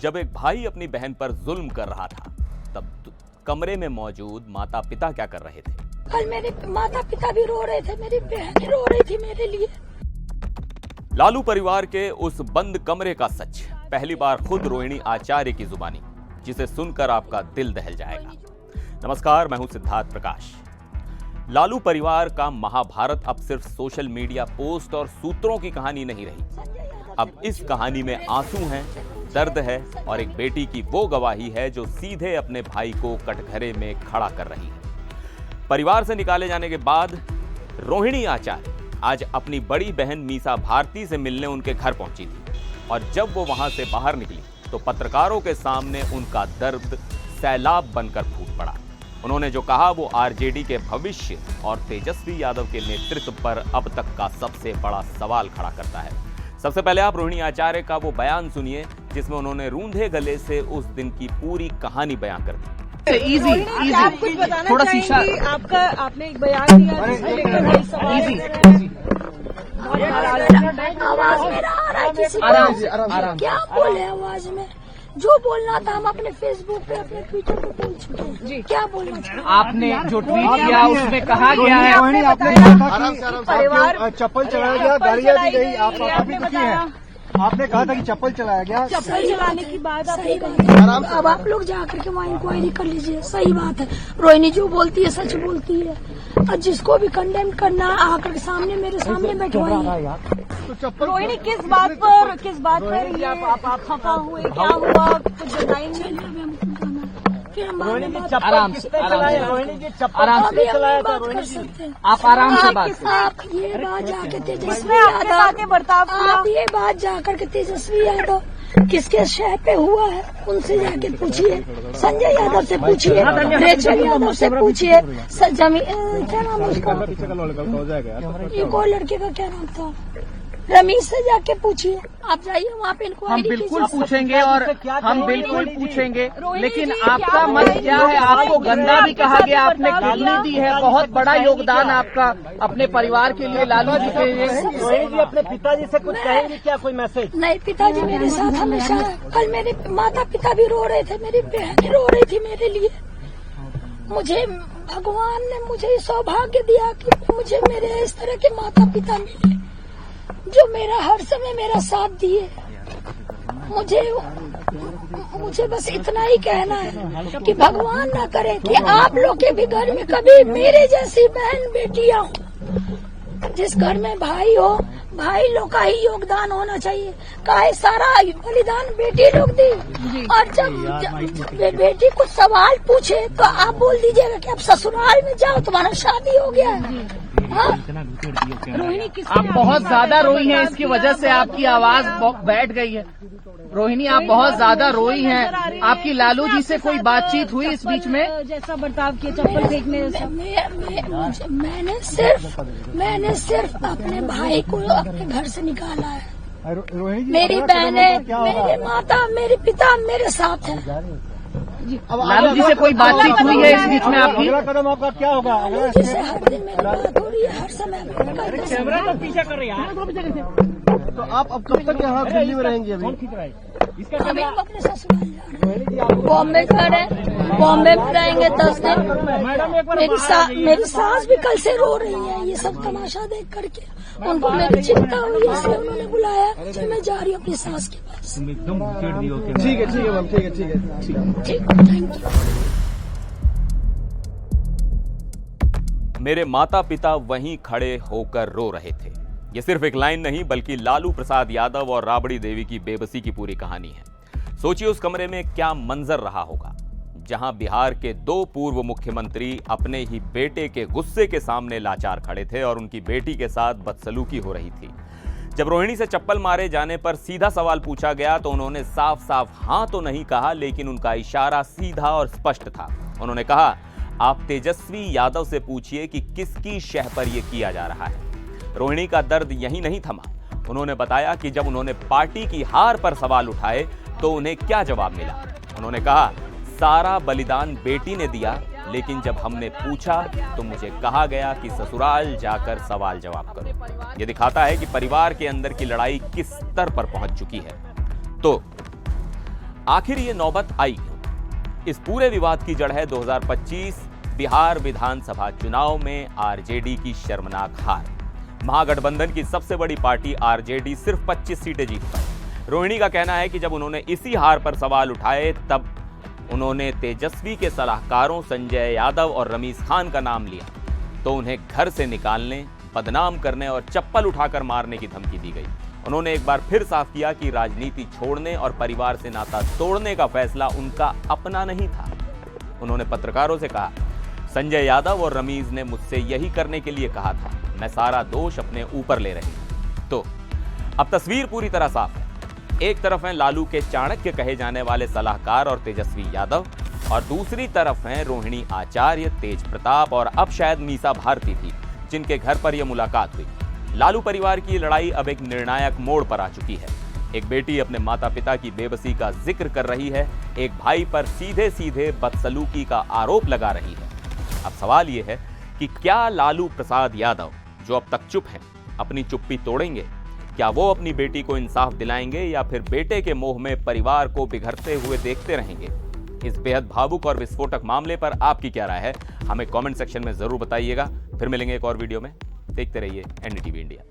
जब एक भाई अपनी बहन पर जुल्म कर रहा था, तब कमरे में मौजूद माता पिता क्या कर रहे थे? कल मेरे माता पिता भी रो रहे थे, मेरी बहन भी रो रही थी मेरे लिए। लालू परिवार के उस बंद कमरे का सच पहली बार खुद रोहिणी आचार्य की जुबानी, जिसे सुनकर आपका दिल दहल जाएगा। नमस्कार, मैं हूं सिद्धार्थ प्रकाश। लालू परिवार का महाभारत अब सिर्फ सोशल मीडिया पोस्ट और सूत्रों की कहानी नहीं रही। अब इस कहानी में आंसू हैं, दर्द है और एक बेटी की वो गवाही है जो सीधे अपने भाई को कटघरे में खड़ा कर रही है। परिवार से निकाले जाने के बाद रोहिणी आचार्य आज अपनी बड़ी बहन मीसा भारती से मिलने उनके घर पहुंची थी और जब वो वहां से बाहर निकली तो पत्रकारों के सामने उनका दर्द सैलाब बनकर फूट पड़ा। उन्होंने जो कहा वो आरजेडी के भविष्य और तेजस्वी यादव के नेतृत्व पर अब तक का सबसे बड़ा सवाल खड़ा करता है। सबसे पहले आप रोहिणी आचार्य का वो बयान सुनिए जिसमें उन्होंने रूंधे गले से उस दिन की पूरी कहानी बयां कर दी। इजी आप कुछ बताना थोड़ा चाहेंगी? आपने एक बयान दिया जिसमें लेकर कई सवाल आवाज मेरा आ रहा है किसी को? क्या बोले आवाज में? जो बोलना था हम अपने फेसबुक पे, अपने ट्विटर पे बोल चुके हैं। क्या बोलना चाहिए? आपने जो ट्वीट किया उसमें कहा गया है परिवार चप्पल चलाया गया, गाड़ियां दी गई, आप काफी दुखी हैं। आपने कहा था कि चप्पल चलाया गया। चप्पल चलाने की बात सही बात है। अब आप लोग जाकर के वहाँ इंक्वायरी कर लीजिए। सही बात है, रोहिणी जो बोलती है सच बोलती है और जिसको भी कंडेम करना आकर के सामने मेरे सामने बैठवाइए। रोहिणी किस बात पर ये आप खफा हुए? क्या हुआ? कुछ बताएंगे? फिर हम बाद में बात आराम से रोहिणी जी चप्पल आराम अभी से हम बात बात रोहिणी कर जी। सकते हैं। आप आराम से बात करें। आप ये बात जाके तेजस्वी आपके साथ यादव, ये बर्ताव किया? आप ये बात जाकर के तेजस्वी यादव किसके शह पे हुआ है उनसे जाके पूछिए। संजय यादव से पूछिए, रेचल यादव से पूछिए, क्या नाम है उसका, एक और लड़के का क्या नाम था, रमीश से जाके पूछिए। आप जाइए वहाँ पे हम इंक्वायरी बिल्कुल पूछेंगे और हम बिल्कुल पूछेंगे, लेकिन आपका मत क्या है? आपको गंदा भी कहा गया, आपने गाली दी है। बहुत बड़ा योगदान आपका अपने परिवार के लिए, लालू जी के लिए। रोहिणी जी अपने पिताजी से कुछ कहेंगे क्या? कोई मैसेज? नहीं, पिताजी मेरे साथ हमेशा। कल मेरे माता पिता भी रो रहे थे, मेरी बहन भी रो रही थी मेरे लिए। मुझे भगवान ने मुझे सौभाग्य दिया कि मुझे मेरे इस तरह के माता पिता मिले जो मेरा हर समय मेरा साथ दिए। मुझे बस इतना ही कहना है कि भगवान ना करे कि आप लोग के भी घर में कभी मेरे जैसी बहन बेटियां हो। जिस घर में भाई हो, भाई लोग का ही योगदान होना चाहिए। काहे सारा बलिदान बेटी लोग दी, और जब बेटी कुछ सवाल पूछे तो आप बोल दीजिएगा कि आप ससुराल में जाओ, तुम्हारा शादी हो गया है। रोहिणी आप बहुत ज्यादा रोई हैं, इसकी वजह से आपकी आवाज बैठ गई है। रोहिणी, आप बहुत ज्यादा रोई हैं। आपकी लालू जी से कोई बातचीत हुई इस बीच में? जैसा बर्ताव किया, चप्पल फेंकने मैंने सिर्फ अपने भाई को अपने घर से निकाला है। रोहिणी जी मेरी बहनें, मेरे माता, मेरे पिता मेरे साथ है। लालू जी से कोई बातचीत हुई है इस बीच में आपकी? अगला कदम आपका क्या होगा? जिससे हर दिन मेरी बात हो रही है, हर समय पीछे कर रही है। तो आप अब कब तक यहाँ दिल्ली में रहेंगे? अभी हम अपने ससुराल जा रहे हैं। बॉम्बे जा रहे हैं, बॉम्बे में रहेंगे 10 दिन। मेरी सास भी कल से रो रही है ये सब तमाशा देख करके। उनको मेरी चिंता हुई, इसलिए उन्होंने बुलाया कि मैं जा रही हूँ अपनी सास के पास। ठीक है मैम, ठीक है। ठीक, थैंक यू। मेरे माता पिता वहीं खड़े होकर रो रहे थे। ये सिर्फ एक लाइन नहीं बल्कि लालू प्रसाद यादव और राबड़ी देवी की बेबसी की पूरी कहानी है। सोचिए उस कमरे में क्या मंजर रहा होगा जहां बिहार के 2 पूर्व मुख्यमंत्री अपने ही बेटे के गुस्से के सामने लाचार खड़े थे और उनकी बेटी के साथ बदसलूकी हो रही थी। जब रोहिणी से चप्पल मारे जाने पर सीधा सवाल पूछा गया तो उन्होंने साफ साफ हाँ तो नहीं कहा, लेकिन उनका इशारा सीधा और स्पष्ट था। उन्होंने कहा, आप तेजस्वी यादव से पूछिए कि किसकी शह पर यह किया जा रहा है। रोहिणी का दर्द यहीं नहीं थमा। उन्होंने बताया कि जब उन्होंने पार्टी की हार पर सवाल उठाए तो उन्हें क्या जवाब मिला। उन्होंने कहा, सारा बलिदान बेटी ने दिया, लेकिन जब हमने पूछा तो मुझे कहा गया कि ससुराल जाकर सवाल जवाब करो। यह दिखाता है कि परिवार के अंदर की लड़ाई किस स्तर पर पहुंच चुकी है। तो आखिर ये नौबत आई क्यों? इस पूरे विवाद की जड़ है 2025 बिहार विधानसभा चुनाव में आरजेडी की शर्मनाक हार। महागठबंधन की सबसे बड़ी पार्टी आरजेडी सिर्फ 25 सीटें जीत पाई। रोहिणी का कहना है कि जब उन्होंने इसी हार पर सवाल उठाए तब उन्होंने तेजस्वी के सलाहकारों संजय यादव और रमीज खान का नाम लिया तो उन्हें घर से निकालने, बदनाम करने और चप्पल उठाकर मारने की धमकी दी गई। उन्होंने एक बार फिर साफ किया कि राजनीति छोड़ने और परिवार से नाता तोड़ने का फैसला उनका अपना नहीं था। उन्होंने पत्रकारों से कहा, संजय यादव और रमीज ने मुझसे यही करने के लिए कहा था, मैं सारा दोष अपने ऊपर ले रही हूं। तो अब तस्वीर पूरी तरह साफ है। एक तरफ हैं लालू के चाणक्य कहे जाने वाले सलाहकार और तेजस्वी यादव, और दूसरी तरफ हैं रोहिणी आचार्य, तेज प्रताप और अब शायद मीसा भारती थी जिनके घर पर यह मुलाकात हुई। लालू परिवार की लड़ाई अब एक निर्णायक मोड़ पर आ चुकी है। एक बेटी अपने माता पिता की बेबसी का जिक्र कर रही है, एक भाई पर सीधे सीधे बदसलूकी का आरोप लगा रही है। अब सवाल यह है कि क्या लालू प्रसाद यादव, जो अब तक चुप हैं, अपनी चुप्पी तोड़ेंगे? क्या वो अपनी बेटी को इंसाफ दिलाएंगे या फिर बेटे के मोह में परिवार को बिखरते हुए देखते रहेंगे? इस बेहद भावुक और विस्फोटक मामले पर आपकी क्या राय है? हमें कमेंट सेक्शन में जरूर बताइएगा। फिर मिलेंगे एक और वीडियो में। देखते रहिए एनडीटीवी इंडिया।